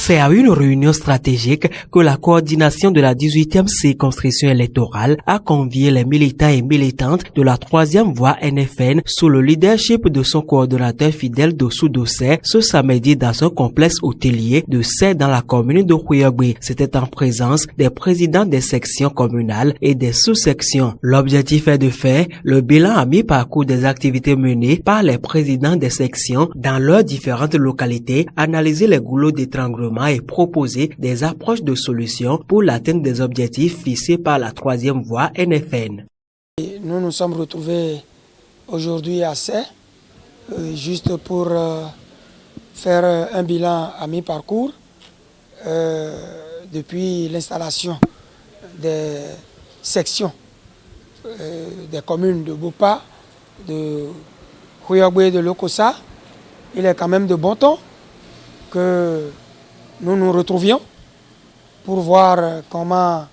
C'est à une réunion stratégique que la coordination de la 18e circonscription électorale a convié les militants et militantes de la 3e voie NFN sous le leadership de son coordonnateur fidèle Dossou Dossé ce samedi dans un complexe hôtelier de Sé dans la commune de Khouyogbe. C'était en présence des présidents des sections communales et des sous-sections. L'objectif est de faire le bilan à mi-parcours des activités menées par les présidents des sections dans leurs différentes localités, analyser les goulots d'étranglement et proposer des approches de solutions pour l'atteinte des objectifs fixés par la 3e voie NFN. Nous nous sommes retrouvés aujourd'hui à Sé, juste pour faire un bilan à mi-parcours depuis l'installation des sections des communes de Bopa, de Khouyogbe et de Lokossa. Il est quand même de bon ton que nous nous retrouvions pour voir comment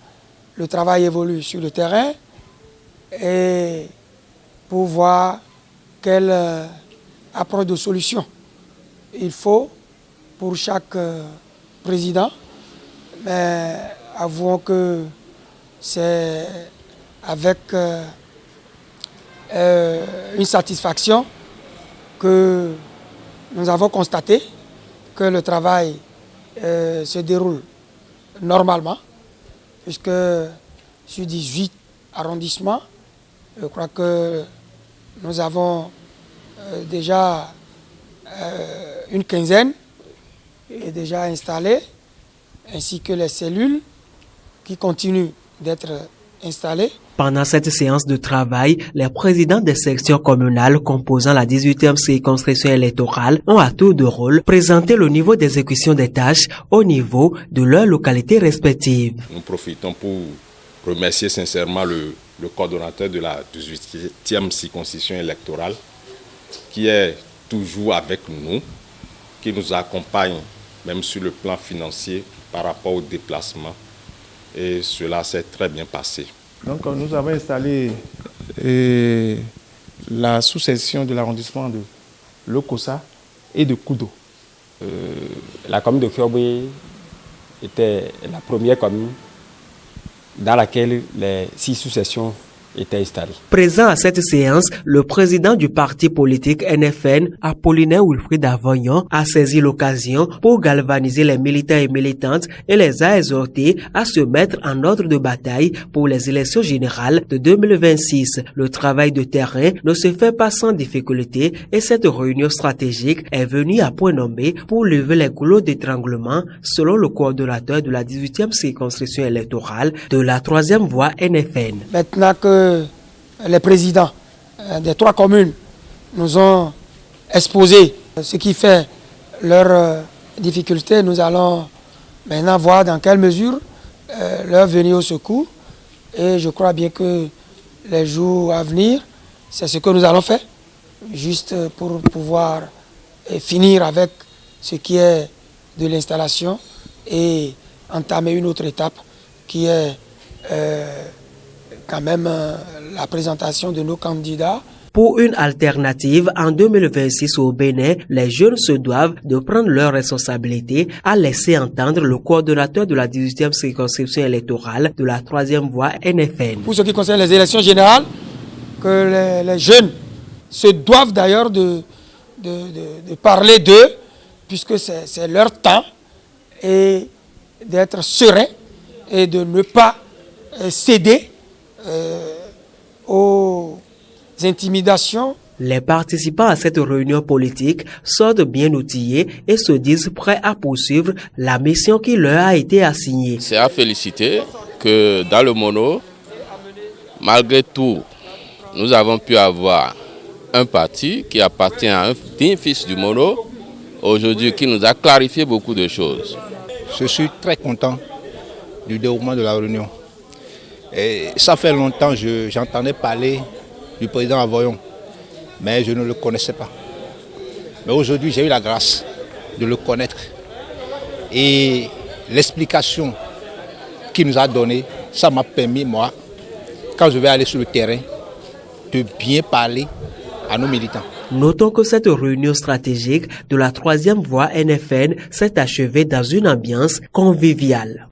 le travail évolue sur le terrain et pour voir quelle approche de solution il faut pour chaque président. Mais avouons que c'est avec une satisfaction que nous avons constaté que le travail se déroule normalement, puisque sur 18 arrondissements, je crois que nous avons déjà une quinzaine est déjà installée, ainsi que les cellules qui continuent d'être installées. Pendant cette séance de travail, les présidents des sections communales composant la 18e circonscription électorale ont à tour de rôle présenté le niveau d'exécution des tâches au niveau de leurs localités respectives. Nous profitons pour remercier sincèrement le coordonnateur de la 18e circonscription électorale qui est toujours avec nous, qui nous accompagne même sur le plan financier par rapport au déplacement. Et cela s'est très bien passé. Donc nous avons installé la sous-section de l'arrondissement de Lokossa et de Koudo. La commune de Khouyogbe était la première commune dans laquelle les 6 sous-sections étaient installées. Présent à cette séance, le président du parti politique NFN, Apollinaire Wilfried Avognon, a saisi l'occasion pour galvaniser les militants et militantes et les a exhortés à se mettre en ordre de bataille pour les élections générales de 2026. Le travail de terrain ne se fait pas sans difficulté et cette réunion stratégique est venue à point nommé pour lever les goulots d'étranglement selon le coordonnateur de la 18e circonscription électorale de la 3e voie NFN. Maintenant que les présidents des 3 communes nous ont exposé ce qui fait leurs difficultés, nous allons maintenant voir dans quelle mesure leur venir au secours. Et je crois bien que les jours à venir, c'est ce que nous allons faire, juste pour pouvoir finir avec ce qui est de l'installation et entamer une autre étape qui est quand même la présentation de nos candidats. Pour une alternative, en 2026 au Bénin, les jeunes se doivent de prendre leurs responsabilités, a laissé entendre le coordonnateur de la 18e circonscription électorale de la 3e voie NFN. Pour ce qui concerne les élections générales, que les jeunes se doivent d'ailleurs de parler d'eux, puisque c'est leur temps, et d'être serein et de ne pas céder aux intimidations. Les participants à cette réunion politique sortent bien outillés et se disent prêts à poursuivre la mission qui leur a été assignée. C'est à féliciter que dans le mono, malgré tout, nous avons pu avoir un parti qui appartient à un digne fils du mono, aujourd'hui qui nous a clarifié beaucoup de choses. Je suis très content du déroulement de la réunion. Et ça fait longtemps que j'entendais parler du président Avognon, mais je ne le connaissais pas. Mais aujourd'hui, j'ai eu la grâce de le connaître. Et l'explication qu'il nous a donnée, ça m'a permis, moi, quand je vais aller sur le terrain, de bien parler à nos militants. Notons que cette réunion stratégique de la troisième voie NFN s'est achevée dans une ambiance conviviale.